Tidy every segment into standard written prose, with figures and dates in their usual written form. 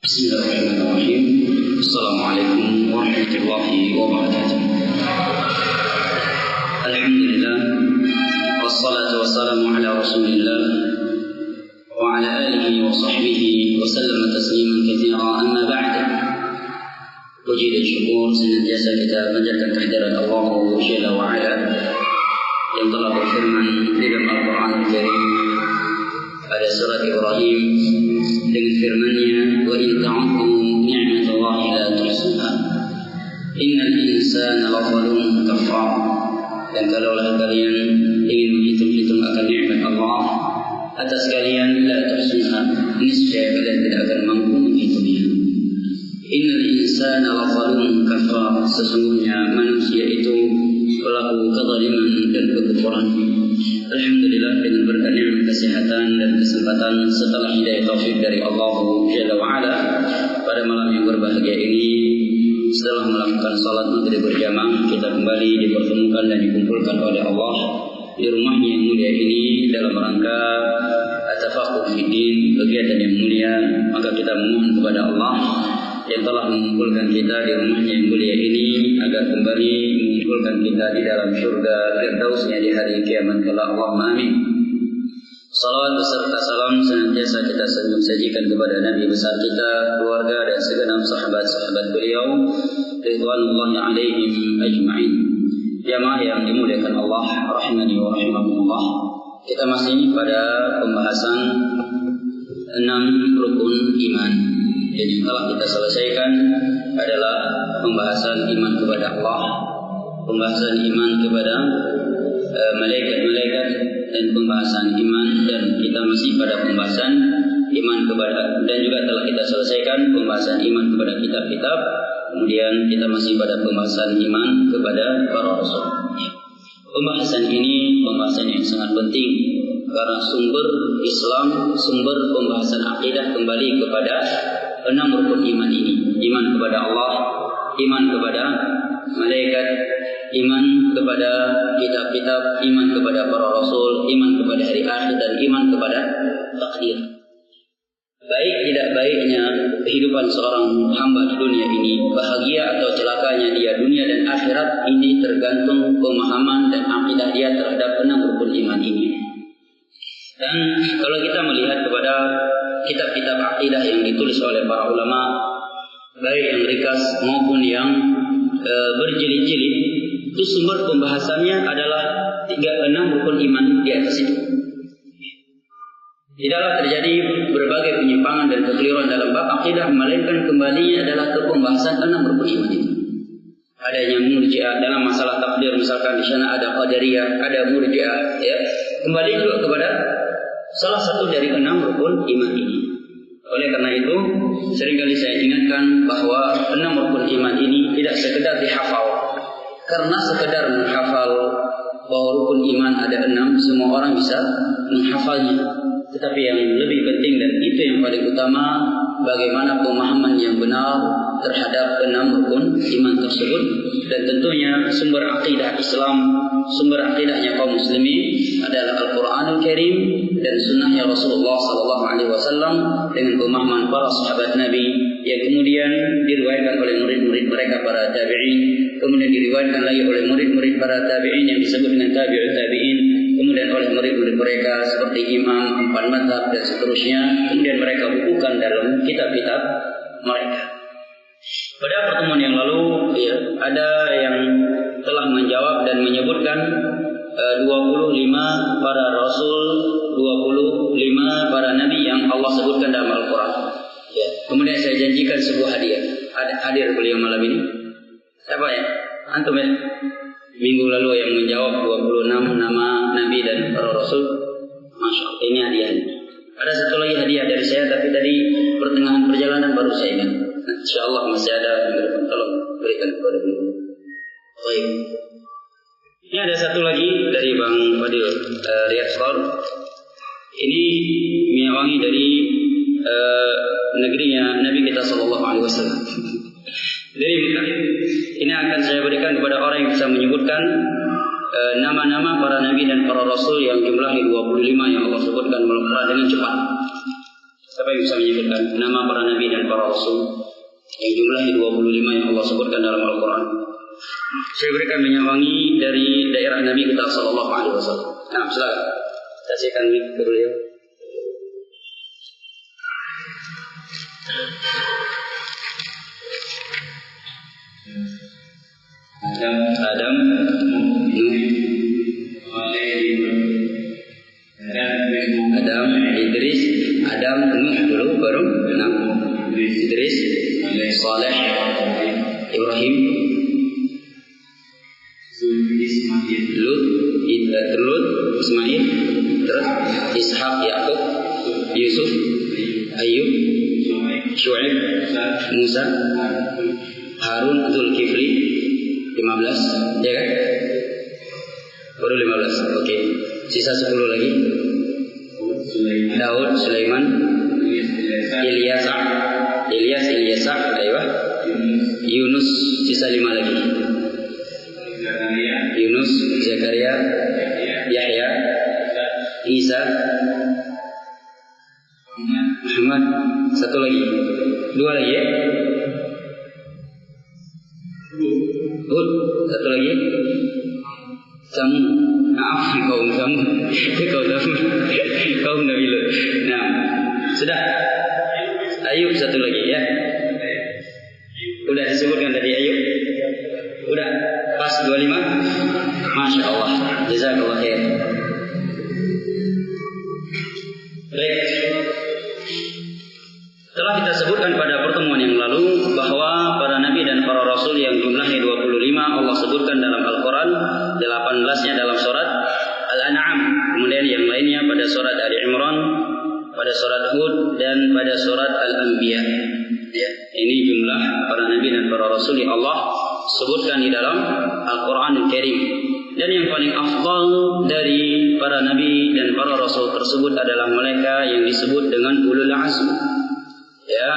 Bismillahirrahmanirrahim. Assalamualaikum warahmatullahi wabarakatuh. Alhamdulillah, wassalatu wassalamu ala rasulillah wa ala alihi wa sahbihi wa sallama tasliman katsira, amma ba'd. Puji dan syukur senantiasa kita panjatkan kehadirat Allah Jalla wa ala yang telah berfirman di dalam Al-Quran Al-Karim pada surat Ibrahim dengan firman-Nya, wa in ta'uddu ni'matallahi la tuhsuha innal insana lazalumun kafar. Dan kalaulah kalian ingin menghitung-hitung akan nikmat Allah atas kalian, la tuhsuha, niscaya kalian tidak akan mampu menghitungnya. Innal insana lazalumun kafar, sesungguhnya manusia itu pelaku kezaliman dan kekufuran. Alhamdulillah, dengan berkat nikmat kesehatan dan kesempatan setelah hidayah taufik dari Allah Jalla wa Ala, pada malam yang berbahagia ini, setelah melakukan salat maghrib berjamaah, kita kembali dipertemukan dan dikumpulkan oleh Allah di rumahnya yang mulia ini dalam rangka at-tafaqquh fi din, kegiatan yang mulia. Maka kita memohon kepada Allah yang telah mengumpulkan kita di rumahnya yang mulia ini agar kembali mengumpulkan kita di dalam syurga Firdausnya di hari kiamat kelak. Allahumma amin. Salawat beserta salam senantiasa kita sajikan kepada Nabi besar kita, keluarga dan segenap sahabat-sahabat beliau ridwanullahi alaihim ajma'in. Jamaah yang dimuliakan Allah rahimani wa rahimakumullah, kita masih pada pembahasan 6 rukun iman. Dan yang telah kita selesaikan adalah pembahasan iman kepada Allah, pembahasan iman kepada malaikat-malaikat, dan pembahasan iman, dan kita masih pada pembahasan iman kepada, dan juga telah kita selesaikan pembahasan iman kepada kitab-kitab. Kemudian kita masih pada pembahasan iman kepada para rasul. Pembahasan ini pembahasan yang sangat penting karena sumber Islam, sumber pembahasan akidah kembali kepada 6 rukun iman ini. Iman kepada Allah, iman kepada malaikat, iman kepada kitab-kitab, iman kepada para rasul, iman kepada hari akhir, dan iman kepada takdir. Baik tidak baiknya kehidupan seorang hamba di dunia ini, bahagia atau celakanya dia dunia dan akhirat, ini tergantung pemahaman dan akidah dia terhadap 6 rukun iman ini. Dan kalau kita melihat kepada kitab-kitab akidah yang ditulis oleh para ulama, baik yang ringkas maupun yang berjilid-jilid, itu sumber pembahasannya adalah 6 rukun iman di atas itu. Tidaklah terjadi berbagai penyimpangan dan kekeliruan dalam bab akidah, melainkan kembalinya adalah ke pembahasan 6 rukun iman itu. Ada yang murji'ah dalam masalah takdir, misalkan di sana ada qadariyah, ada murji'ah, ya. Kembali juga kepada salah satu dari 6 rukun iman ini. Oleh karena itu, seringkali saya ingatkan bahwa 6 rukun iman ini tidak sekedar dihafal. Karena sekedar menghafal bahwa rukun iman ada 6, semua orang bisa menghafalnya. Tetapi yang lebih penting, dan itu yang paling utama, bagaimana pemahaman yang benar terhadap 6 rukun iman tersebut. Dan tentunya sumber akidah Islam, sumber akidahnya kaum muslimin adalah Al-Quranul Karim dan sunnahnya Rasulullah SAW dengan pemahaman para sahabat Nabi yang kemudian diriwayatkan oleh murid-murid mereka para tabi'in, kemudian diriwayatkan lagi oleh murid-murid para tabi'in yang disebut dengan tabi'ut tabi'in, kemudian oleh murid-murid mereka seperti imam, 4 mazhab dan seterusnya, kemudian mereka bukukan dalam kitab-kitab mereka. Pada pertemuan yang lalu, ya, ada yang telah menjawab dan menyebutkan 25 para rasul, 25 para nabi yang Allah sebutkan dalam Al-Quran. Ya. Kemudian saya janjikan sebuah hadiah. Hadir beliau malam ini. Siapa ya? Antum ya? Minggu lalu yang menjawab 26 nama nabi dan para rasul. Masya Allah, ini hadiahnya. Ada satu lagi hadiah dari saya, tapi tadi pertengahan perjalanan baru saya ingat. InsyaAllah masih ada yang tolong berikan kepada beliau. Baik. Ini ada satu lagi dari Bang Fadil Riyad Sor. Ini minyak wangi dari negerinya Nabi kita SAW. Dari Mekah. Ini akan saya berikan kepada orang yang bisa menyebutkan nama-nama para nabi dan para rasul yang jumlahnya 25 yang Allah sebutkan dalam Al-Quran dengan cepat. Siapa yang bisa menyebutkan nama para nabi dan para rasul yang jumlahnya 25 yang Allah sebutkan dalam Al-Quran? Saya berikan minyak wangi dari daerah Nabi kita sallallahu alaihi wasallam. Nah, silakan. Kasihkan mic ke beliau. Adam, Idris, Adam, Nuh dulu baru Idris, Saleh, Ibrahim, Lut, Ismail, terus Ishak, Yakub, Yusuf, Ayub, Syuaib, Musa, Harun, Zulkifli, 15, ya kan? Baru 15, oke. Sisa 10 lagi. Daud, Sulaiman, Ilyas, ayo. Yunus, sisa 5 lagi. Yunus, Zakaria, Yahya, Isa, Muhammad, 1 lagi. 2 lagi ya. Hud, 1 lagi. Kaum Nabi Lut. Nah, sudah. Ayub 1 lagi ya. Udah disebutkan tadi Ayub. Udah pas 25. Masya Allah. Jazakallah khair. Baik. Telah kita sebutkan pada pertemuan yang lalu bahwa para nabi dan para rasul yang jumlahnya 25 Allah sebutkan dalam Al-Quran, 18-nya dalam surat Al-An'am, kemudian yang lainnya pada surat Ali Imran, pada surat Hud, dan pada surat Al-Anbiya. Ya, ini jumlah para nabi dan para rasul yang Allah sebutkan di dalam Al-Quran Al-Karim. Dan yang paling afdal dari para nabi dan para rasul tersebut adalah mereka yang disebut dengan ulul azm. Ya,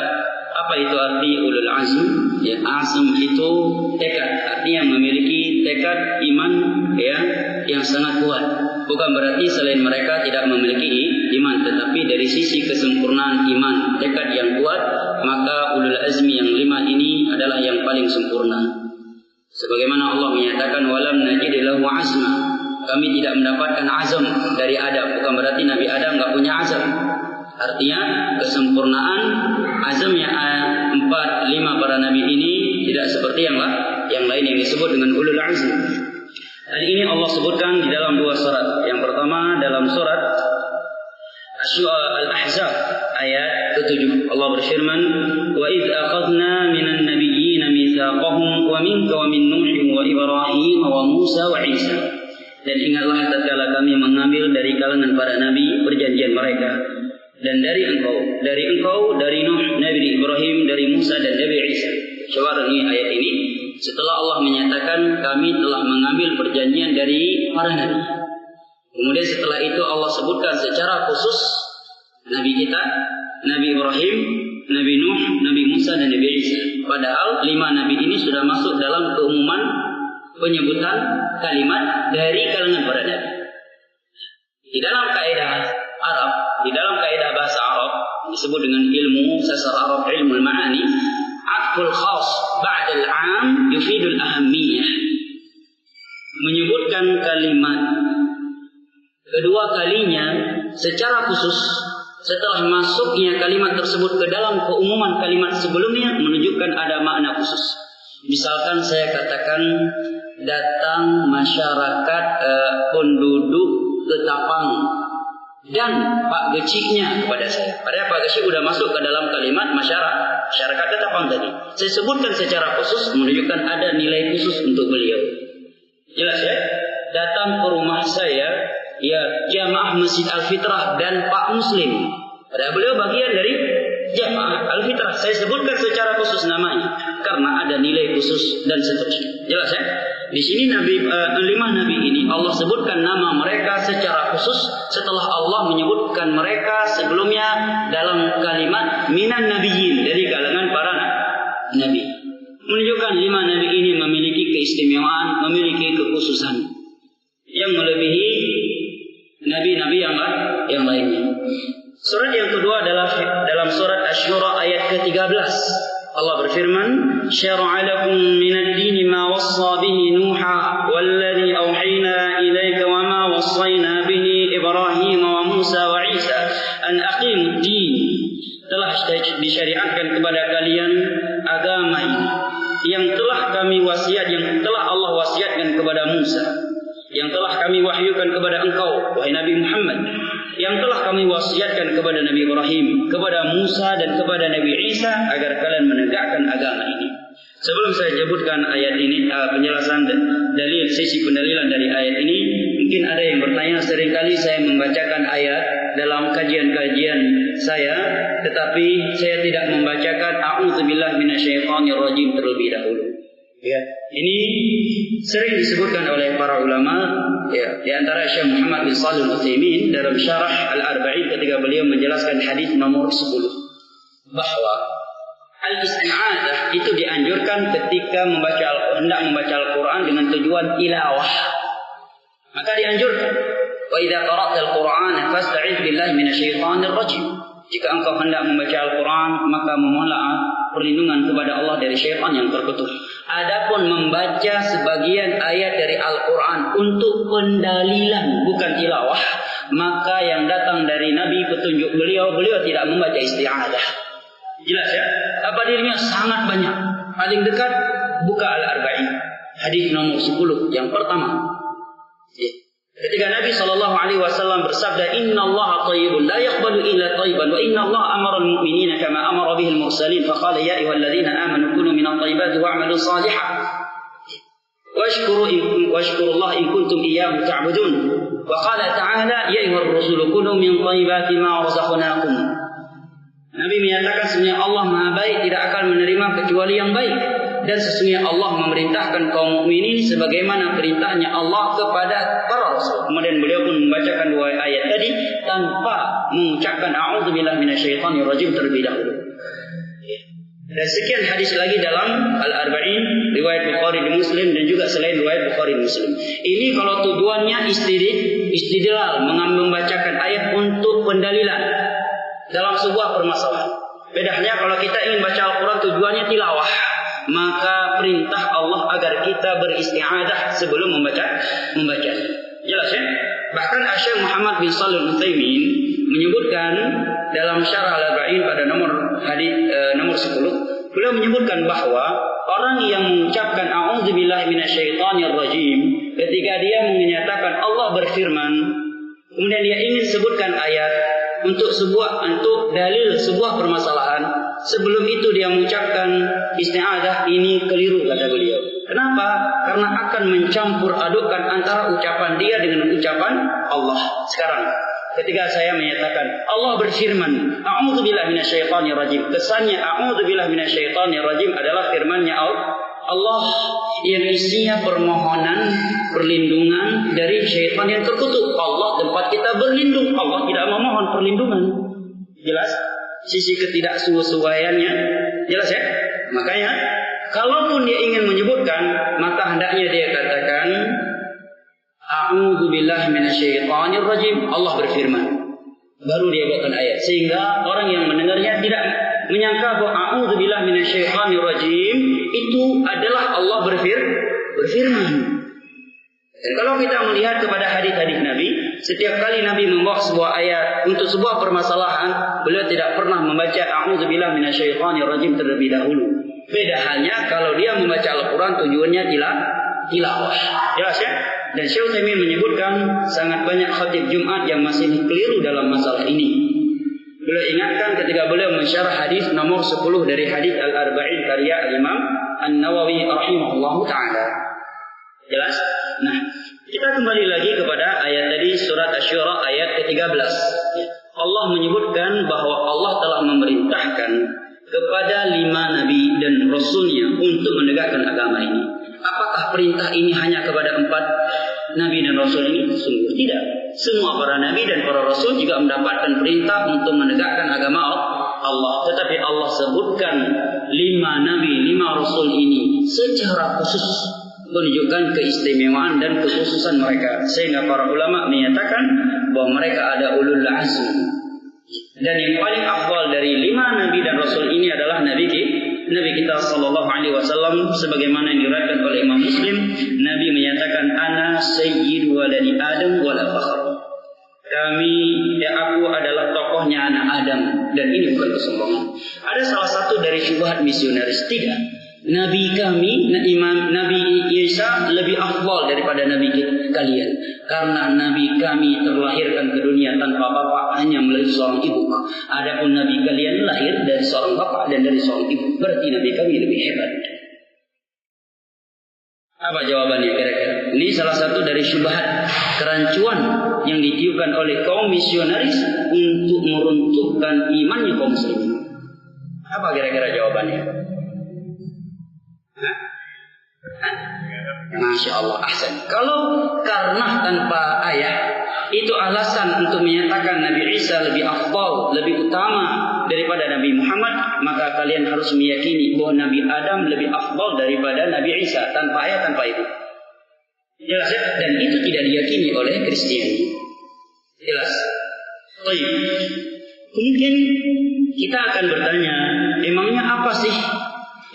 apa itu arti ulul azm? Ya, azm itu tekad, artinya memiliki tekad iman ya yang sangat kuat. Bukan berarti selain mereka tidak memiliki iman, tetapi dari sisi kesempurnaan iman, tekad yang kuat, maka ulul azmi yang 5 ini adalah yang paling sempurna. Sebagaimana Allah menyatakan walam najid lahu azma. Kami tidak mendapatkan azam dari Adam. Bukan berarti Nabi Adam enggak punya azam. Artinya kesempurnaan azamnya 4, 5 para nabi ini tidak seperti yang lain yang disebut dengan ulul azm. Dan ini Allah sebutkan di dalam 2 surat. Yang pertama dalam surat Al-Ahzab ayat ke-7. Allah berfirman, "Wa idz akhadna minan nabiyyin mitsaqahum wa minka wa min Nuh wa Ibrahim wa Musa wa Isa." Dan ingatlah tatkala kami mengambil dari kalangan para nabi perjanjian mereka, dan dari engkau, dari Nuh, Nabi Ibrahim, dari Musa dan Nabi Isa. Coba renungi ayat ini. Setelah Allah menyatakan kami telah mengambil perjanjian dari para nabi, kemudian setelah itu Allah sebutkan secara khusus Nabi kita, Nabi Ibrahim, Nabi Nuh, Nabi Musa dan Nabi Isa. Padahal 5 nabi ini sudah masuk dalam keumuman penyebutan kalimat dari kalangan para nabi. Di dalam kaidah Arab, di dalam kaidah bahasa Arab disebut dengan ilmu sasar Arab, ilmu al-ma'ani, atful khas ba'da al-'am yufidul ahammiyah. Menyebutkan kalimat kedua kalinya secara khusus setelah masuknya kalimat tersebut ke dalam keumuman kalimat sebelumnya menunjukkan ada makna khusus. Misalkan saya katakan datang masyarakat penduduk Ketapang dan Pak Geciknya kepada saya. Padahal Pak Gecik sudah masuk ke dalam kalimat masyarakat Ketapang tadi. Saya sebutkan secara khusus menunjukkan ada nilai khusus untuk beliau. Jelas ya? Datang ke rumah saya ya jamaah Masjid Al-Fitrah dan Pak Muslim. Padahal beliau bagian dari jamaah Al-Fitrah. Saya sebutkan secara khusus namanya karena ada nilai khusus dan seterusnya. Jelas ya? Di sini 5 nabi ini Allah sebutkan nama mereka secara khusus setelah Allah menyebutkan mereka sebelumnya dalam kalimat minan nabiyyin, dari kalangan para nabi. Menunjukkan 5 nabi ini memiliki keistimewaan, memiliki kekhususan yang melebihi nabi-nabi yang lainnya. Surat yang kedua adalah Allah berfirman, "Syara'a lakum minad dini ma wassa bihi Nuha walladzi auhayna ilaika wa ma wassayna bihi Ibrahim wa Musa wa Isa an aqimud din." Telah disyariatkan kepada kalian agama ini yang telah Allah wasiatkan kepada Musa, yang telah kami wahyukan kepada engkau wahai Nabi Muhammad, yang telah kami wasiatkan kepada Nabi Ibrahim, kepada Musa dan kepada Nabi Isa agar kalian menegakkan agama ini. Sebelum saya sebutkan ayat ini, penjelasan dalil sisi pendalilan dari ayat ini, mungkin ada yang bertanya, seringkali saya membacakan ayat dalam kajian-kajian saya, tetapi saya tidak membacakan a'udzubillahi minasyaitonirrajim terlebih dahulu. Ya, ini sering disebutkan oleh para ulama, ya, di antara Syekh Muhammad bin Shalih Al-Utsaimin dalam Syarah Al-Arba'in ketika beliau menjelaskan hadis nomor 10 bahwa al-isti'adzah itu dianjurkan ketika hendak membaca Al-Qur'an dengan tujuan tilawah. Maka dianjurkan, wa idza qara'ta al-Qur'ana fasta'iz billahi minasyaitonir rajim. Jika engkau hendak membaca Al-Quran, maka memohonlah perlindungan kepada Allah dari syaitan yang terkutuk. Adapun membaca sebagian ayat dari Al-Quran untuk pendalilan, bukan tilawah, maka yang datang dari Nabi petunjuk beliau tidak membaca isti'adzah. Jelas ya? Apa dirinya sangat banyak. Paling dekat buka Al-Arba'in, hadis nomor 10 yang pertama. Ketika Nabi SAW bersabda, Inna Allah tayyibun la yaqbalu illa tayyiban wa inna Allah amara al-mu'minina kama amara bihi al-mursalin faqala ya ayyuhalladzina amanu kulu minat tayyibati wa'malu salihan washkuru Allah in kuntum iyyahu ta'budun wa qala ta'ala ya ayyuhar rusulu kulu min tayyibati ma razaqnakum. Nabi menyatakan sesungguhnya Allah Maha Baik, tidak akan menerima kecuali yang baik, dan sesungguhnya Allah memerintahkan kaum mukminin sebagaimana perintahnya Allah kepada para rasul. Kemudian beliau pun membacakan dua ayat tadi tanpa mengucapkan a'udzubillahi minasyaitonirrajim terlebih dahulu. Dan sekian hadis lagi dalam Al-Arba'in riwayat Bukhari dan Muslim dan juga selain riwayat Bukhari dan Muslim. Ini kalau tujuannya istidlal, membacakan ayat untuk pendalilan dalam sebuah permasalahan. Bedanya kalau kita ingin baca Al-Quran tujuannya tilawah, maka perintah Allah agar kita beristi'adzah sebelum membaca. Jelas ya? Bahkan Syekh Muhammad bin Shalih Al-Utsaimin menyebutkan dalam Syarah Al-Arba'in pada nomor 10, beliau menyebutkan bahwa orang yang mengucapkan a'udzubillahi minasyaitonirrajim ketika dia menyatakan Allah berfirman, kemudian dia ingin sebutkan ayat untuk dalil sebuah permasalahan, sebelum itu dia mengucapkan isti'adzah, ini keliru kata beliau. Kenapa? Karena akan mencampur adukkan antara ucapan dia dengan ucapan Allah. Sekarang ketika saya menyatakan Allah berfirman, a'udzubillahi minasyaitonirrajim, kesannya a'udzubillahi minasyaitonirrajim adalah firman-Nya Allah yang isinya permohonan perlindungan dari syaitan yang terkutuk. Allah tempat kita berlindung, Allah tidak memohon perlindungan. Jelas? Sisi ketidaksesuaiannya jelas ya? Makanya kalaupun dia ingin menyebutkan, maka hendaknya dia katakan a'udzubillahi minasyaitonirrajim, Allah berfirman. Baru dia bawakan ayat, sehingga orang yang mendengarnya tidak menyangka bahwa a'udzubillahi minasyaitonirrajim itu adalah Allah berfirman. Dan kalau kita melihat kepada hadis-hadis Nabi, setiap kali Nabi membawa sebuah ayat untuk sebuah permasalahan, beliau tidak pernah membaca a'udzubillahi minasyaitonirrajim terlebih dahulu. Beda halnya kalau dia membaca Al-Quran tujuannya tilawah. Jelas ya? Dan Syekh Utsaimin menyebutkan sangat banyak khatib Jumat yang masih keliru dalam masalah ini. Beliau ingatkan ketika beliau mensyarah hadis nomor 10 dari hadis Al-Arba'in karya Al-Imam An-Nawawi rahimahullahu ta'ala. Jelas? Nah, kita kembali lagi kepada ayat tadi, surat Asy-Syura ayat ke-13. Allah menyebutkan bahwa Allah telah memerintahkan kepada 5 nabi dan rasulnya untuk menegakkan agama ini. Apakah perintah ini hanya kepada 4 nabi dan rasul ini? Sungguh tidak. Semua para nabi dan para rasul juga mendapatkan perintah untuk menegakkan agama Allah. Tetapi Allah sebutkan 5 nabi, 5 rasul ini secara khusus, menunjukkan keistimewaan dan kekhususan mereka. Sehingga para ulama menyatakan bahwa mereka ada ulul azmi. Dan yang paling afdal dari 5 nabi dan rasul ini adalah Nabi kita sallallahu alaihi wasallam, sebagaimana yang diriwayatkan oleh Imam Muslim. Nabi menyatakan, ana sayyidu waladi Adam wala fakhr. Aku adalah tokohnya anak Adam, dan ini bukan kesombongan. Ada salah satu dari syubhat misionaris, tidak. Nabi kami, Nabi Isa lebih afdal daripada Nabi kalian. Karena Nabi kami terlahirkan ke dunia tanpa bapak, hanya melalui seorang ibu. Adapun Nabi kalian lahir dari seorang bapak dan dari seorang ibu. Berarti Nabi kami lebih hebat. Apa jawabannya kira-kira? Ini salah satu dari syubhat kerancuan yang ditiupkan oleh kaum misionaris untuk meruntuhkan imannya kaum muslimin. Apa kira-kira jawabannya? Masya Allah, ahsan. Kalau karena tanpa ayat itu alasan untuk menyatakan Nabi Isa lebih afdal, lebih utama daripada Nabi Muhammad, maka kalian harus meyakini bahwa Nabi Adam lebih afdal daripada Nabi Isa, tanpa ayat, tanpa itu. Jelas ya? Dan itu tidak diyakini oleh Kristiani. Jelas. Baik. Mungkin kita akan bertanya, emangnya apa sih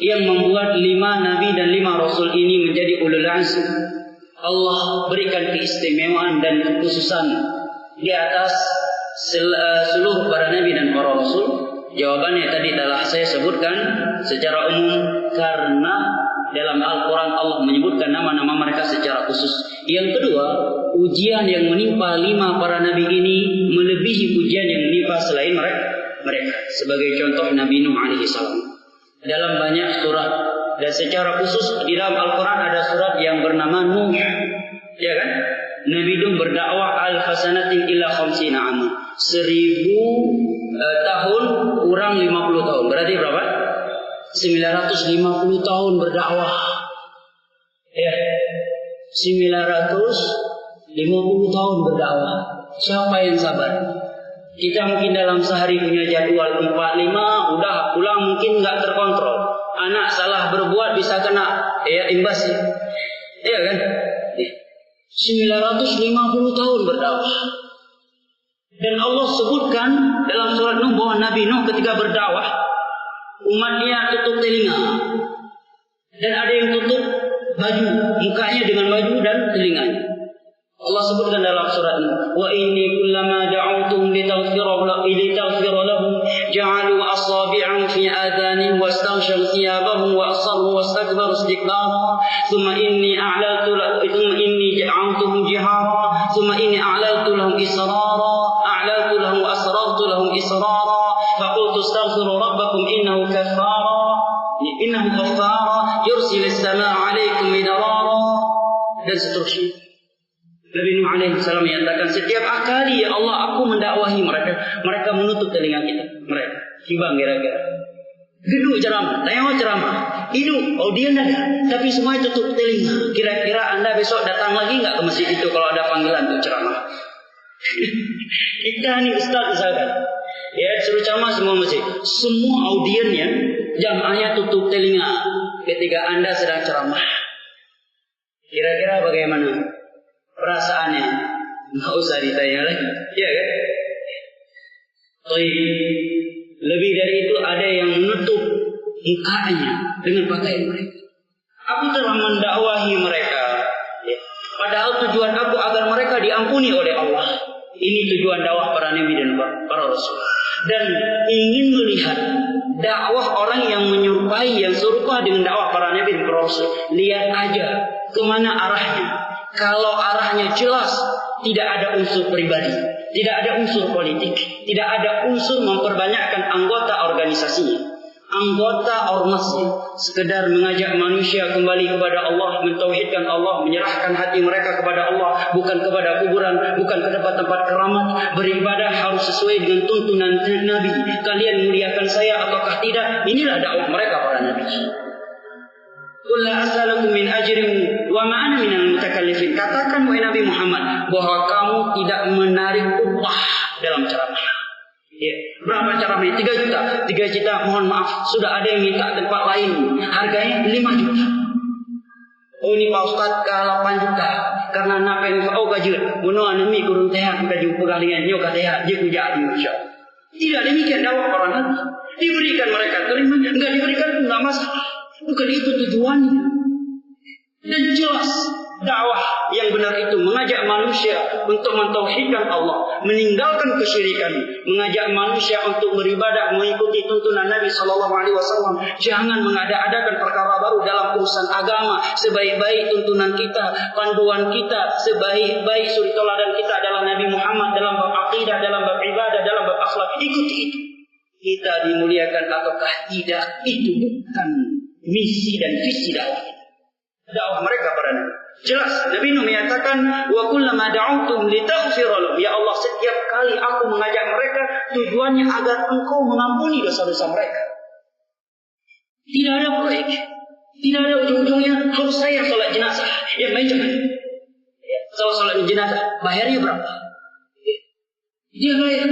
yang membuat 5 nabi dan 5 rasul ini menjadi ulul azm? Allah berikan keistimewaan dan kekhususan di atas seluruh para nabi dan para rasul. Jawabannya tadi telah saya sebutkan secara umum, karena dalam Al-Quran Allah menyebutkan nama-nama mereka secara khusus. Yang kedua, ujian yang menimpa 5 para nabi ini melebihi ujian yang menimpa selain mereka. Sebagai contoh Nabi Nuh alaihi salam. Dalam banyak surat, dan secara khusus di dalam Al-Quran ada surat yang bernama Nuh, ya kan? Nabi Nuh berdakwah al-fasanatin illa khamsina aman, 1000 tahun kurang 50 tahun. Berarti berapa? 950 tahun berdakwah. Ya, 950 tahun berdakwah. Siapa yang sabar? Kita mungkin dalam sehari punya jadwal 4-5, udah pulang mungkin nggak terkontrol. Anak salah berbuat bisa kena imbasnya. Iya kan? 950 tahun berdakwah. Dan Allah sebutkan dalam surat Nuh bahwa Nabi Nuh ketika berdakwah, umatnya tutup telinga. Dan ada yang tutup baju, mukanya dengan baju dan telinganya. Allah sebutkan dalam surat Nuh, wa inni kullama da'awtuhum litaghfira lahum ja'alu asabi'ahum fi adhanihim wastaghshaw thiyabahum wa asarru wastakbaru istikbara thumma inni a'laltu lahum ja'awtuhum jihara thumma inni a'laltu lahum wa asrartu lahum israra faqultu astaghfiru rabbakum innahu ghaffara yursilis samaa'a 'alaykum midrara, dan seterusnya. Nabi Nuh alaihi salam menyatakan, setiap kali ya Allah aku mendakwahi mereka menutup telinga mereka. Hibang kira-kira. Duduk ceramah, tengok ceramah, hidup, audien ada, tapi semuanya tutup telinga. Kira-kira Anda besok datang lagi nggak ke masjid itu kalau ada panggilan untuk ceramah? Kita nih Ustaz misalkan, ya suruh ceramah semua masjid, semua audiennya, jamaahnya tutup telinga ketika Anda sedang ceramah. Kira-kira bagaimana perasaannya? Nggak usah ditanya lagi, ya kan? Lebih dari itu, ada yang menutup mukanya dengan pakaian mereka. Aku telah mendakwahi mereka, ya. Padahal tujuan aku agar mereka diampuni oleh Allah. Ini tujuan dakwah para nabi dan para rasul. Dan ingin melihat dakwah orang yang menyerupai, yang serupa dengan dakwah para nabi dan para rasul. Lihat aja kemana arahnya. Kalau arahnya jelas, tidak ada unsur pribadi, tidak ada unsur politik, tidak ada unsur memperbanyakkan anggota organisasinya, anggota ormasnya, sekedar mengajak manusia kembali kepada Allah, mentauhidkan Allah, menyerahkan hati mereka kepada Allah, bukan kepada kuburan, bukan ke tempat-tempat keramat. Beribadah harus sesuai dengan tuntunan Nabi. Kalian muliakan saya ataukah tidak? Inilah dakwah mereka para nabi. Qul la as'alukum min ajrin wa ma ana minal mutakallifin. Katakan wahai Nabi Muhammad bahwa kamu tidak menarik upah dalam ceramah. Ya, berapa ceramahnya? 3 juta. 3 juta, mohon maaf, sudah ada yang minta tempat lain. Harganya 5 juta. Oh ini Pak Ustaz ke 8 juta. Karena nak pengen gaji. Bunuh anemi kurun tehat gaji pegalian nyo ka tehat je ku jadi insya-Allah. Tidak demikian dakwah para nabi. Diberikan mereka terima, enggak diberikan enggak masalah. Bukan itu tujuannya. Dan jelas dakwah yang benar itu mengajak manusia untuk mentauhidkan Allah, meninggalkan kesyirikan, mengajak manusia untuk beribadah mengikuti tuntunan Nabi SAW. Jangan mengada-adakan perkara baru dalam urusan agama. Sebaik-baik tuntunan kita, panduan kita, sebaik-baik suri teladan kita adalah Nabi Muhammad dalam bab akidah, dalam bab ibadah, dalam bab akhlak. Ikuti itu. Kita dimuliakan ataukah tidak, itu bukan misi dan visi dakwah mereka pada Nabi. Jelas Nabi Nuh menyatakan, wa kullama da'utum litaghfira lahum, ya Allah, setiap kali aku mengajak mereka tujuannya agar Engkau mengampuni dosa-dosa mereka. Tidak ada proyek, tidak ada ujung-ujungnya harus saya sholat jenazah. Yang lain jangan. Kalau sholat jenazah bayarnya berapa? Dia bayar.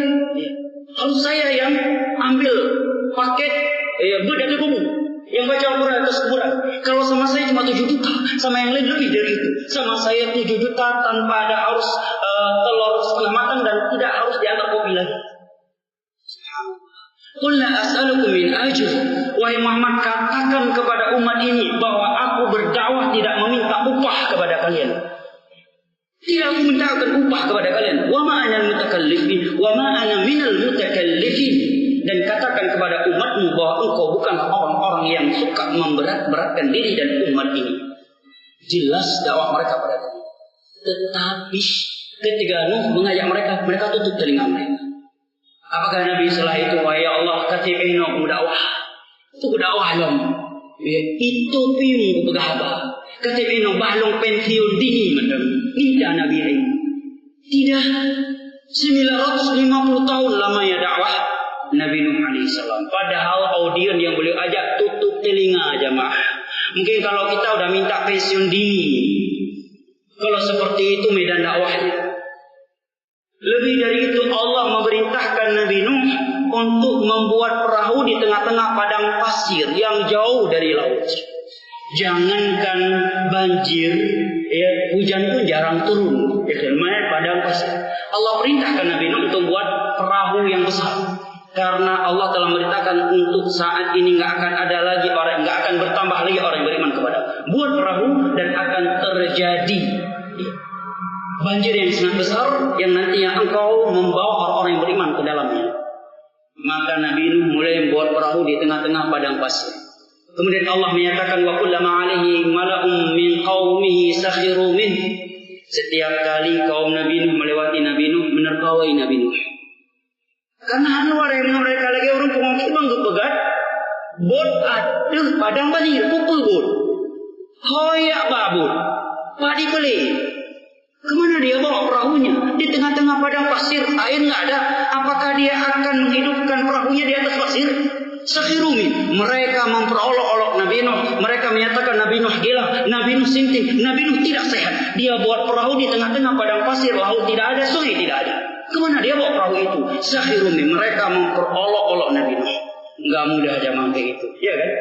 Harus saya yang ambil paket bedah kubur, yang baca Al-Quran atas kuburan. Kalau sama saya cuma 7 juta, sama yang lain lebih dari itu. Sama saya 7 juta tanpa ada harus telur setengah matang dan tidak harus diantar kopi lagi. Qul la as'alukum min ajr. Wahai Muhammad, katakan kepada umat ini bahwa aku berdakwah tidak meminta upah kepada kalian. Tidak aku mintakan upah kepada kalian. Wa ma ana mutakallifin, wa ma ana minal mutakallifin. Dan katakan kepada umatmu bahwa engkau bukan orang-orang yang suka memberat-beratkan diri dan umat ini. Jelas dakwah mereka pada diri. Tetapi ketika Nuh mengajak mereka tutup telinga mereka. Apakah Nabi setelah itu, wahai Allah, katibin aku dakwah. Itu dakwah dong. Itu pimu begahaba. Katibin bahlong pensiun dini mendem. Tidak Nabi ini. Tidak. 950 tahun lamanya dakwah Nabi Nuh alaihissalam. Padahal audien yang beliau ajak tutup telinga jamaah. Mungkin kalau kita udah minta pensiun dini, kalau seperti itu medan dakwahnya. Lebih dari itu Allah memerintahkan Nabi Nuh untuk membuat perahu di tengah-tengah padang pasir yang jauh dari laut. Jangankan banjir, hujan pun jarang turun. Padang pasir. Allah perintahkan Nabi Nuh untuk buat perahu yang besar. Karena Allah telah merintahkan untuk saat ini nggak akan bertambah lagi orang yang beriman kepada. Buat perahu dan akan terjadi banjir yang sangat besar yang nantinya engkau membawa orang-orang yang beriman ke dalamnya. Maka Nabi Nuh mulai membuat perahu di tengah-tengah padang pasir. Kemudian Allah menyatakan wa kullama alaihi mala'um min qaumihi sakhiru min. Setiap kali kaum Nabi Nuh melewati Nabi Nuh, menertawai Nabi Nuh. Karena anu orang mereka lagi orang pengongsi bang gepegat bot aduh padang pasir pukul bot hoyak babut padi beli. Kemana dia bawa perahunya? Di tengah-tengah padang pasir, air nggak ada. Apakah dia akan menghidupkan perahunya di atas pasir? Sakhirumi. Mereka memperolok-olok Nabi Nuh. Mereka menyatakan Nabi Nuh gila, Nabi Nuh sinting, Nabi Nuh tidak sehat. Dia buat perahu di tengah-tengah padang pasir, laut tidak ada, sungai tidak ada. Kemana dia bawa perahu itu? Sakhirumi. Mereka memperolok-olok Nabi Nuh. Nggak mudah jamaah kayak gitu, ya kan?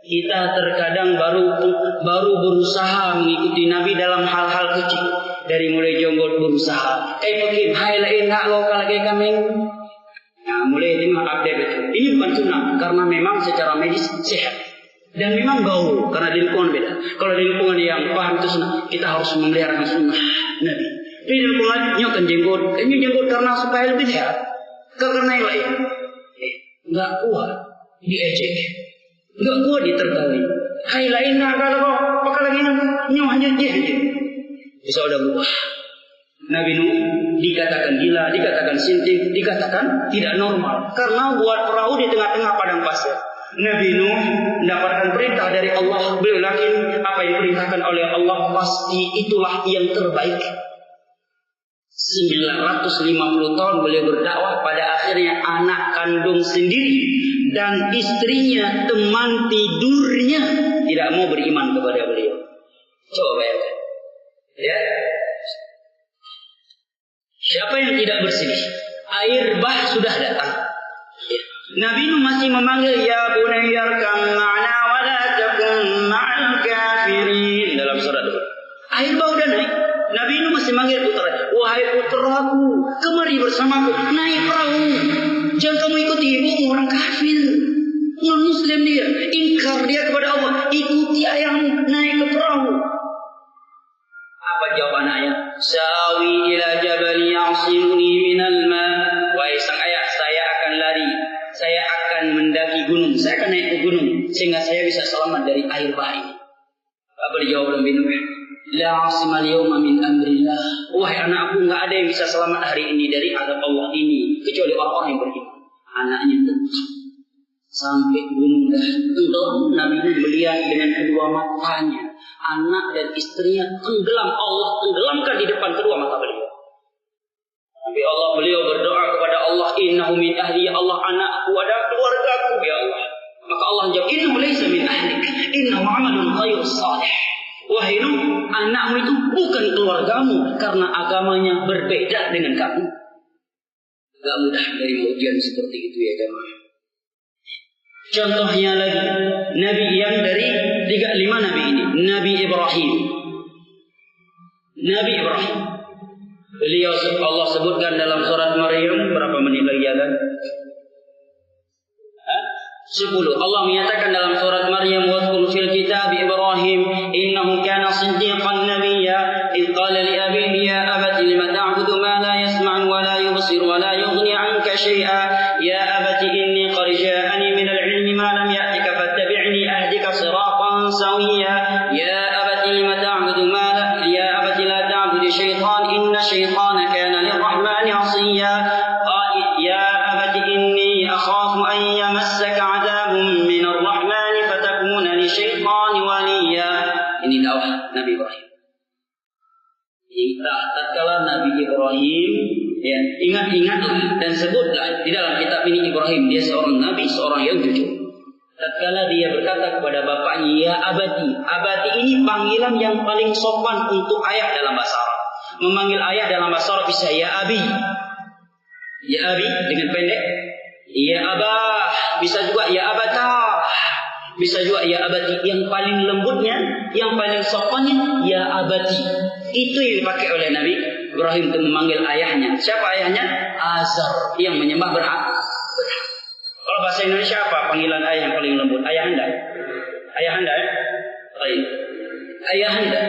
Kita terkadang baru berusaha mengikuti Nabi dalam hal-hal kecil. Dari mulai jonggot berusaha. Pakai hai lain nak lo kalau kayak kami. Nah, mulai ini update itu. Ini bukan sunnah karena memang secara medis sehat. Dan memang gaul karena di lingkungan beda. Kalau di lingkungan yang paham itu sunnah, kita harus memelihara sunnah Nabi. Di lingkungan nyokan jenggot, jenggot karena supaya lebih sehat. Karena yang lain. Enggak kuat diejek. Enggak kuat ditertawain. Hai lain nak kalau pakai lagi nyoh hanya dia. Bisa udah berubah. Nabi Nuh dikatakan gila, dikatakan sinting, dikatakan tidak normal karena buat perahu di tengah-tengah padang pasir. Nabi Nuh mendapatkan perintah dari Allah. Beliau yakin apa yang diperintahkan oleh Allah pasti itulah yang terbaik. 950 tahun beliau berdakwah, pada akhirnya anak kandung sendiri dan istrinya, teman tidurnya tidak mau beriman kepada beliau. Coba bayangkan. Ya. Siapa yang tidak bersedih? Air bah sudah datang. Ya. Nabi Nuh masih memanggil ya bunayyarkam ma'na wa la takun ma'al kafirin dalam surat itu. Air bah udah naik. Nabi Nuh masih manggil putranya, wahai putraku, kemari bersamaku, naik perahu. Jangan kamu ikuti ibumu, orang kafir, non muslim dia, ingkar dia kepada Allah. Ikuti ayahmu, naik ke perahu. Apa jawab anaknya? Sawi ila jabali ya'simuni minal ma. Wahai sang ayah, saya akan lari, saya akan mendaki gunung, saya akan naik ke gunung sehingga saya bisa selamat dari air bah ini. Apa dijawab Nabi Nuh? La asimal yawma min amrillah. Wahai anakku, enggak ada yang bisa selamat hari ini dari azab Allah ini kecuali orang-orang yang beriman. Anaknya tetap sampai gunung dah tenggelam. Nabi Nuh melihat dengan kedua matanya anak dan istrinya tenggelam. Allah tenggelamkan di depan kedua mata beliau. Tapi Allah, beliau berdoa kepada Allah, innahu min ahli, ya Allah, anakku adalah keluargaku ya Allah. Maka Allah jawab, innahu laysa min ahlik, innahu amalun ghairu salih. Wahai Nuh, anakmu itu bukan keluargamu karena agamanya berbeda dengan kamu. Gak mudah dari ujian seperti itu ya jemaah. Contohnya lagi, Nabi yang dari 5 Nabi ini, Nabi Ibrahim. Nabi Ibrahim. Beliau Allah sebutkan dalam surat Maryam, berapa menit lagi ya kan? 10. Allah menyatakan dalam surat Maryam, "Wadhkur fil kitab Ibrahim, innahu kana siddiqan nabiyya, idh qala li abihi ya abati lima ta'budu ma la yasma'u wa la yubsir wa la yughni 'anka shay'a, ya abati inni qad ja'ani min al-'ilmi ma lam ya'tika fattabi'ni ahdika siratan sawiyya, ya abati lima ta'budu ma la ya abati la ta'budu syaitan inna syaitana kana lir-rahmani 'asiyya, ya abati inni akhafu an yamassaka 'adabun min ar-rahmani fatakuna li syaitani waliyya." Ini dakwah Nabi Ibrahim. Tatkala Nabi Ibrahim, ya, ingat-ingatlah dan sebutlah di dalam kitab ini Ibrahim, dia seorang nabi, seorang yang jujur. Tatkala dia berkata kepada bapaknya, ya abati. Abati ini panggilan yang paling sopan untuk ayah dalam bahasa Arab. Memanggil ayah dalam bahasa Arab bisa ya abi. Ya abi dengan pendek. Ya abah, bisa juga ya abatah. Bisa juga ya abati. Yang paling lembutnya, yang paling sopannya ya abati. Itu yang dipakai oleh Nabi Ibrahim untuk memanggil ayahnya. Siapa ayahnya? Azar, yang menyembah berhak. Kalau bahasa Indonesia apa panggilan ayah yang paling lembut? Ayahanda. Ayahanda ya? Baik. Ayahanda.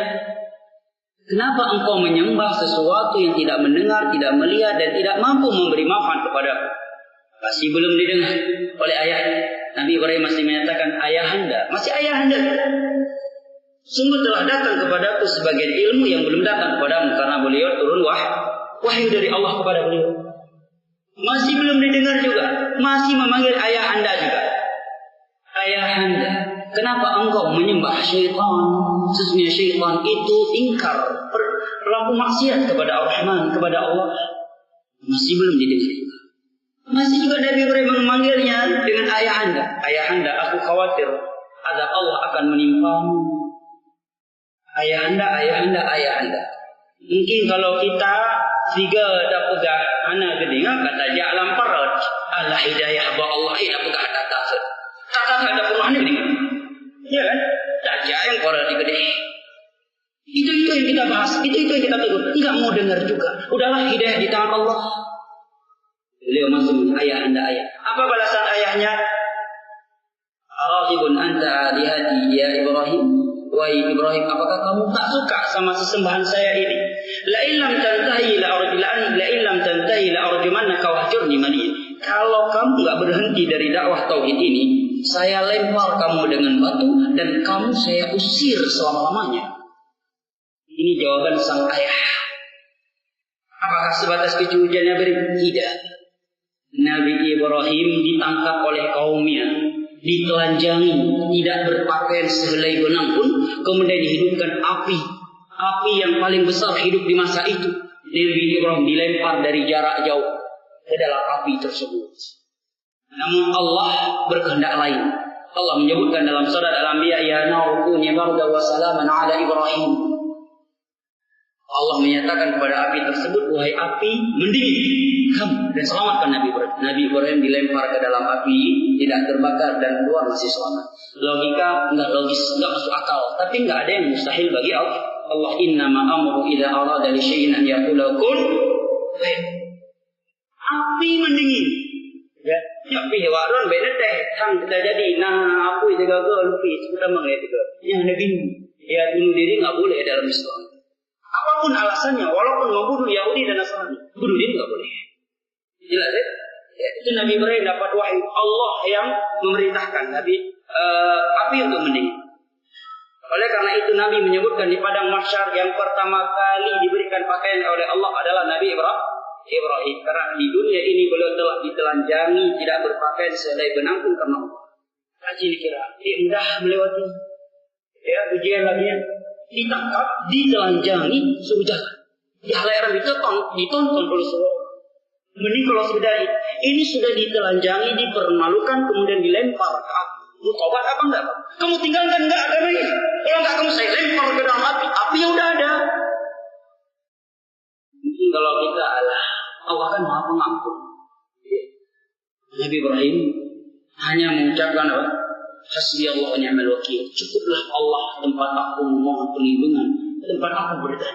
Kenapa engkau menyembah sesuatu yang tidak mendengar, tidak melihat dan tidak mampu memberi manfaat kepadamu? Masih belum didengar oleh ayah. Nabi Ibrahim masih menyatakan ayahanda, masih ayahanda. Sungguh telah datang kepadaku sebagian ilmu yang belum datang kepadamu karena beliau turun wahyu dari Allah kepada beliau. Masih belum didengar juga, masih memanggil ayahanda juga. Ayahanda, kenapa engkau menyembah syaitan? Sesungguhnya syaitan itu ingkar, pelaku maksiat kepada Ar-Rahman, kepada Allah. Masih belum didengar juga. Masih juga Nabi Ibrahim memanggilnya dengan ayahanda. Ayahanda, aku khawatir azab Allah akan menimpamu. Ayahanda, ayahanda, ayahanda. Mungkin kalau kita tiga dah pegang anak gede, kata ja'lam parat. Allah hidayah ba Allah ina pegang data. Kata ada Quran ini. Ya kan? Saja yang parat gede. Itu yang kita bahas, itu yang kita tegur. Enggak mau dengar juga. Udahlah hidayah di tangan Allah. Beliau masuk ayahanda ayah. Apa balasan ayahnya? Arahibun anta lihati ya Ibrahim. Wahai Ibrahim, apakah kamu tak suka sama sesembahan saya ini? La illam tantahi la arjumannaka wahjurni maliya. Kalau kamu enggak berhenti dari dakwah tauhid ini, saya lempar kamu dengan batu dan kamu saya usir selama-lamanya. Ini jawaban sang ayah. Apakah sebatas kecuujannya beri? Tidak. Nabi Ibrahim ditangkap oleh kaumnya, ditelanjangi, tidak berpakaian sehelai benang pun, kemudian dihidupkan api yang paling besar hidup di masa itu. Nabi Ibrahim dilempar dari jarak jauh ke dalam api tersebut. Namun Allah berkehendak lain. Allah menyebutkan dalam surat Al-Anbiya, ya naru kuni bardan wa salaman ala Ibrahim. Allah menyatakan kepada api tersebut, wahai api, mendingin kamu dan selamatkan Nabi Ibrahim. Nabi Ibrahim dilempar ke dalam api, tidak terbakar dan keluar masih selamat. Logika enggak logis, enggak masuk akal, tapi enggak ada yang mustahil bagi Allah. Allah innama amru idza arada li syai'in an yaqula kun. Api mendingin. Nyak piharan benar teh tang kita jadi nah aku itu gagal lupis kita mengenai itu. Yang Nabi ya bunuh diri nggak boleh dalam Islam. Apapun alasannya, walaupun membunuh Yahudi dan Nasrani, bunuh diri nggak boleh. Jelas ya? Ya, itu Nabi Ibrahim dapat wahyu Allah yang memerintahkan Nabi api untuk mendingin. Oleh karena itu Nabi menyebutkan di padang mahsyar yang pertama kali diberikan pakaian oleh Allah adalah Nabi Ibrahim. Karena di dunia ini beliau telah ditelanjangi, tidak berpakaian sehelai benang pun karena Allah. Haji dikira, indah melewati. Ya, ujian lagi ya. Ditangkap, ditelanjangi, suruh jalan. Di halayak ditonton oleh semua. Mending kalau sudah ini sudah ditelanjangi, dipermalukan, kemudian dilempar ke api. Lu tobat apa enggak? Kamu tinggalkan enggak agama ini? Kalau enggak kamu saya lempar ke dalam api yang udah ada. Mungkin kalau kita Allah kan Maha Pengampun. Nabi Ibrahim hanya mengucapkan apa? Hasbi Allah wa ni'mal wakil. Cukuplah Allah tempat aku memohon perlindungan, tempat aku berdiri.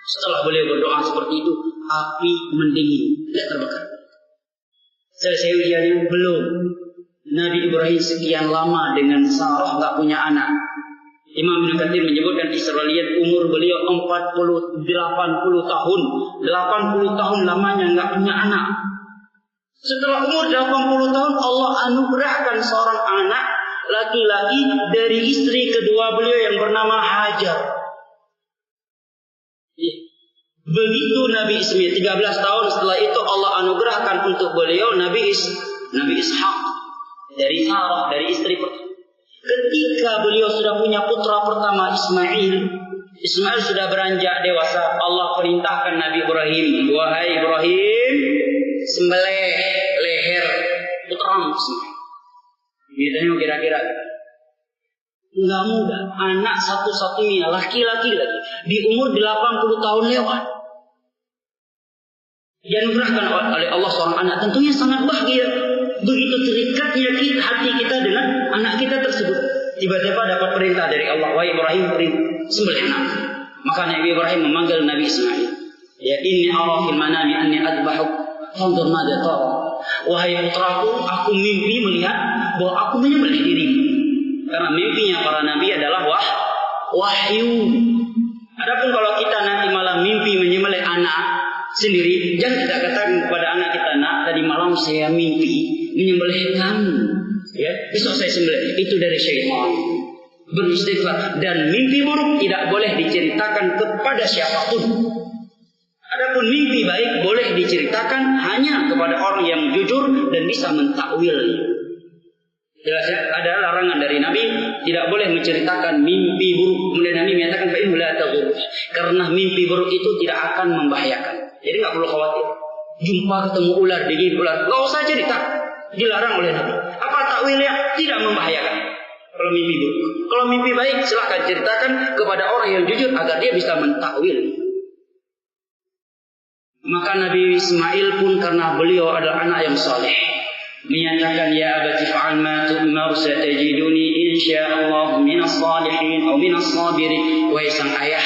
Setelah beliau berdoa seperti itu, api mendingin, tidak terbakar. Selesai ujiannya belum. Nabi Ibrahim sekian lama dengan Sarah tak punya anak. Imam Ibnu Katsir menyebutkan Israiliyat umur beliau 80 tahun. 80 tahun lamanya enggak punya anak. Setelah umur 80 tahun Allah anugerahkan seorang anak laki-laki dari istri kedua beliau yang bernama Hajar. Begitu Nabi Ismail 13 tahun setelah itu Allah anugerahkan untuk beliau Nabi Ishak dari Sarah, dari istri pertama. Ketika beliau sudah punya putra pertama Ismail sudah beranjak dewasa, Allah perintahkan Nabi Ibrahim, wahai Ibrahim, sembelih leher putramu Ismail. Biasanya kira-kira enggak mudah, anak satu-satunya laki-laki lagi di umur 80 tahun lewat. Dianugerahkan oleh Allah seorang anak, tentunya sangat bahagia. Begitu terikatnya hati kita dengan anak kita tersebut. Tiba-tiba dapat perintah dari Allah, wahai Ibrahim, sembelih anak. Maka Nabi Ibrahim memanggil Nabi Ismail. Ya, inni ara fil manami anni adbahuk fanzur madza tara. Wahai putraku, aku mimpi melihat bahwa aku menyembelih dirimu. Karena mimpinya para nabi adalah wahyu. Adapun kalau kita nanti malam mimpi menyembelih anak sendiri, jangan kita katakan kepada anak kita, nak, tadi malam saya mimpi menyembelih kamu. Ya, besok saya sembelih. Itu dari syaitan. Beristighfar. Dan mimpi buruk tidak boleh diceritakan kepada siapapun. Adapun mimpi baik boleh diceritakan hanya kepada orang yang jujur dan bisa mentakwilnya. Jelas ya, ada larangan dari Nabi tidak boleh menceritakan mimpi buruk. Kemudian Nabi menyatakan fa'in la taghur, karena mimpi buruk itu tidak akan membahayakan. Jadi nggak perlu khawatir. Jumpa ketemu ular, digigit ular, nggak usah cerita. Dilarang oleh Nabi. Apa takwilnya? Tidak membahayakan. Kalau mimpi buruk, kalau mimpi baik silakan ceritakan kepada orang yang jujur agar dia bisa mentakwil. Maka Nabi Ismail pun karena beliau adalah anak yang saleh, menyatakan ya abati fa'al ma tu'mar satajiduni insyaallah minas salihin atau minas sabirin. Wahai sang ayah,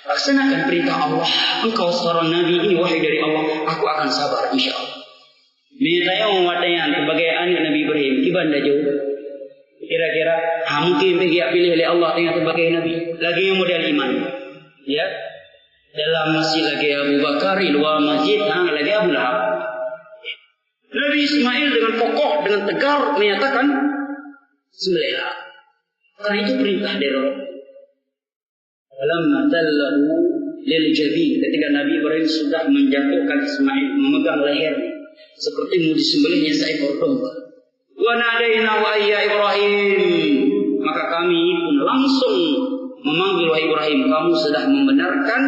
laksanakan perintah Allah. Engkau seorang nabi, ini wahyu dari Allah. Aku akan sabar insyaallah. Minta mewatanya sebagai anak Nabi Ibrahim ibanda jauh. Kira-kira mungkin dia pilih oleh Allah dengan sebagai nabi. Lagi yang model iman. Ya. Dalam masjid lagi Abu Bakar, di luar masjid lagi Abu Lahab. Nabi Ismail dengan kokoh, dengan tegar menyatakan sembelihlah. Karena itu perintah dari Allah. Falamma tallahu lil jabin, ketika Nabi Ibrahim sudah menjatuhkan Ismail, memegang lehernya seperti mau disembelihnya seekor domba. Wa nadainahu ya Ibrahim, maka kami pun langsung memanggil wahai Ibrahim, kamu sudah membenarkan,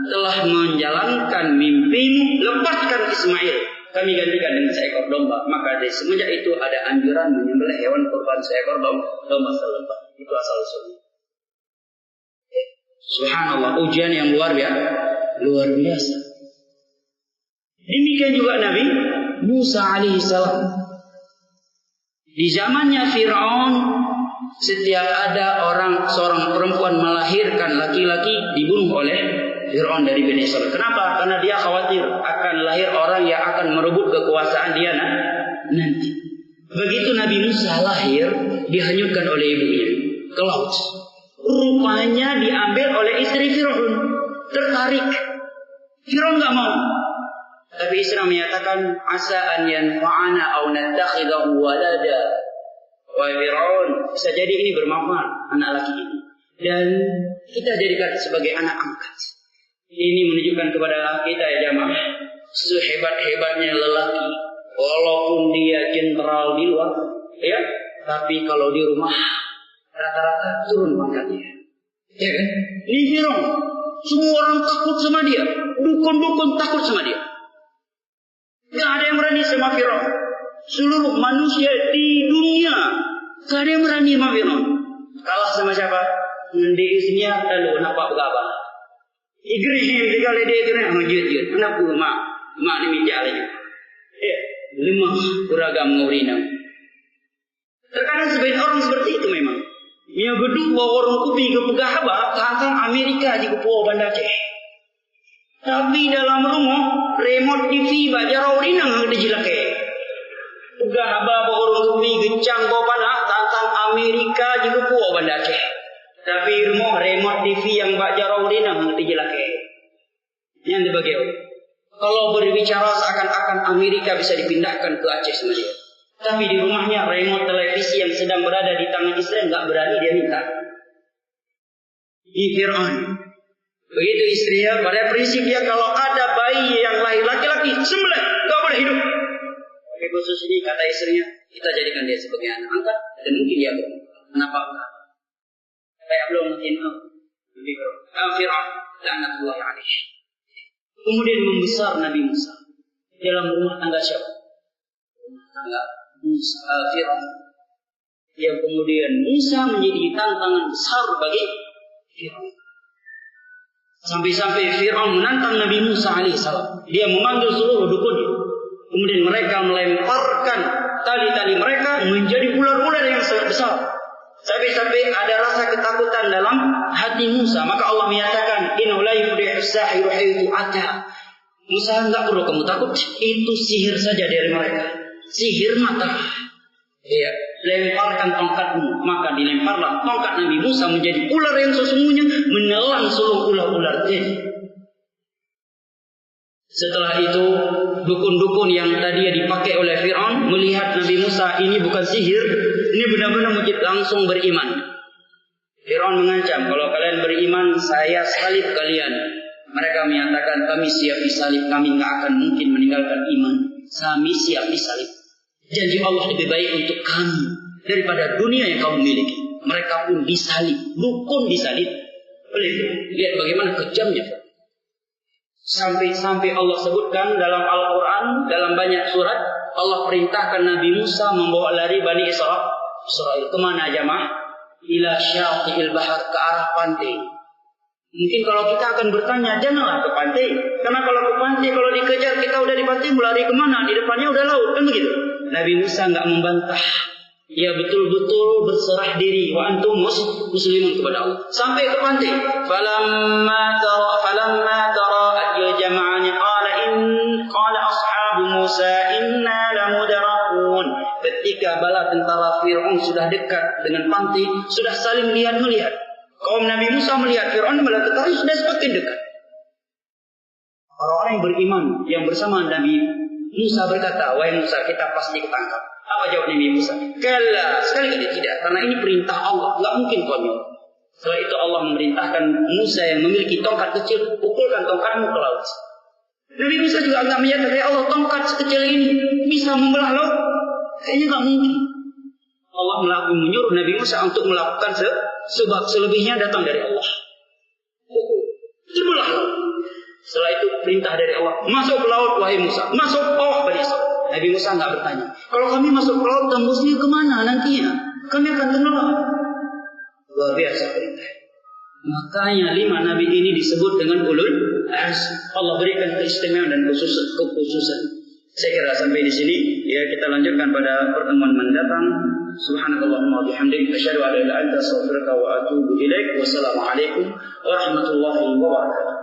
telah menjalankan mimpimu, lepaskan Ismail, kami gantikan dengan seekor domba. Maka dari semenjak itu ada anjuran menyembelih hewan kurban seekor domba selepas. Itu asal usulnya. Subhanallah, ujian yang luar biasa. Demikian juga Nabi Musa alaihissalam. Di zamannya Fir'aun, setiap ada seorang perempuan melahirkan laki-laki, dibunuh oleh Fir'aun dari Bani Israil. Kenapa? Karena dia khawatir akan lahir orang yang akan merebut kekuasaan dia nanti. Begitu Nabi Musa lahir, dihanyutkan oleh ibunya ke laut. Rupanya diambil oleh istri Firaun. Tertarik. Firaun nggak mau. Tapi istri menyatakan, asa an yanfa'ana aw nattakhidahu walada. Wahai Firaun, bisa jadi ini bermanfaat anak laki ini. Dan kita jadikan sebagai anak angkat. Ini menunjukkan kepada kita ya jamaah, sehebat-hebatnya lelaki, walaupun dia jenderal di luar, ya, tapi kalau di rumah rata-rata turun pangkatnya. Ya kan? Ini Firaun, semua orang takut sama dia, dukun-dukun takut sama dia. Gak ada yang berani sama Firaun. Seluruh manusia di dunia gak ada yang berani sama Firaun. Kalah sama siapa? Di isinya lalu nampak berapa? Igrihim dikali dia itu nak menjujur. Kenapa mak ni jalan? Ya, lemah beragam ngurina. Terkadang sebagian orang seperti itu memang. Ia berdua orang kubi ke pegahaba tentang Amerika di Kepulauan Banda Aceh. Tapi dalam rumah remote TV bajarau rinang dijilake. Pegahaba orang kubi gencang bawa tentang Amerika di Kepulauan Banda Aceh. Tapi rumah remote TV yang bajarau rinang dijilake. Yang dibagi. Kalau berbicara seakan-akan Amerika bisa dipindahkan ke Aceh sama dia. Tapi di rumahnya remote televisi yang sedang berada di tangan Israel nggak berani dia minta. Ini Fir'aun. Begitu istrinya, pada prinsip dia kalau ada bayi yang lahir laki-laki, sembelih, nggak boleh hidup. Tapi khusus ini kata istrinya, kita jadikan dia sebagai anak angkat dan mungkin dia kenapa enggak? Kayak belum mungkin Fir'aun, laknatullah alaihi. Kemudian membesar Nabi Musa dalam rumah tangga siapa? Rumah tangga Musa Fir'aun. Yang kemudian Musa menjadi tantangan besar bagi Fir'aun. Sampai-sampai Fir'aun menantang Nabi Musa alaihissalam. Dia memanggil seluruh dukunnya. Kemudian mereka melemparkan tali-tali mereka menjadi ular-ular yang sangat besar. Sampai-sampai ada rasa ketakutan dalam hati Musa. Maka Allah menyatakan, innahu la yuflihu as-sahiru haitsu ata. Musa, enggak perlu kamu takut. Itu sihir saja dari mereka. Sihir mata. Ya, lemparkan tongkatmu. Maka dilemparlah tongkat Nabi Musa menjadi ular yang sesungguhnya menelan seluruh ular-ular tadi. Setelah itu, dukun-dukun yang tadi dipakai oleh Fir'aun melihat Nabi Musa ini bukan sihir, ini benar-benar mungkin langsung beriman. Fir'aun mengancam, kalau kalian beriman, saya salib kalian. Mereka menyatakan, kami siap disalib, kami nggak akan mungkin meninggalkan iman. Kami siap disalib. Janji Allah lebih baik untuk kami daripada dunia yang kamu miliki. Mereka pun disalib, dukun disalib. Lihat bagaimana kejamnya. Sampai-sampai Allah sebutkan dalam Al-Quran, dalam banyak surat, Allah perintahkan Nabi Musa membawa lari Bani Israel. Kemana jamaah? Ila syati'il bahar, ke arah pantai. Mungkin kalau kita akan bertanya, janganlah ke pantai. Karena kalau ke pantai, kalau dikejar, kita udah di pantai, mau lari kemana? Di depannya udah laut, kan begitu? Nabi Musa enggak membantah. Ia betul-betul berserah diri. Wa antum muslimun kepada Allah. Sampai ke pantai. Falamma tara al-jama'ani qala ashabu Musa inna lamudrakun. Ketika bala tentara Fir'aun sudah dekat dengan pantai, sudah saling melihat. Kaum Nabi Musa melihat Fir'aun, bala tentara sudah semakin dekat. Orang-orang yang beriman yang bersama Nabi Musa berkata, wahai Musa, kita pasti ketangkap. Apa jawab Nabi Musa? Kala, sekali tidak, karena ini perintah Allah, nggak mungkin konyol. Setelah itu Allah memerintahkan Musa yang memiliki tongkat kecil, pukulkan tongkatmu ke laut. Nabi Musa juga nggak menyadari, ya Allah, tongkat sekecil ini bisa membelah laut? Kayaknya nggak mungkin. Allah menyuruh Nabi Musa untuk melakukan sebab selebihnya datang dari Allah. Terbelah laut. Setelah itu perintah dari Allah, masuk ke laut wahai Musa, masuk bawah Bani Israil. Nabi Musa nggak bertanya, kalau kami masuk ke laut, tembusnya kemana nantinya? Kami akan tenggelam. Luar biasa perintah. Makanya 5 nabi ini disebut dengan ulul azm. Allah berikan keistimewaan dan kekhususan. Saya kira sampai di sini. Ya, kita lanjutkan pada pertemuan mendatang. Subhanallahumma wa bihamdika asyhadu an la ilaha illa anta astaghfiruka wa atubu ilaik. Wassalamualaikum warahmatullahi wabarakatuh.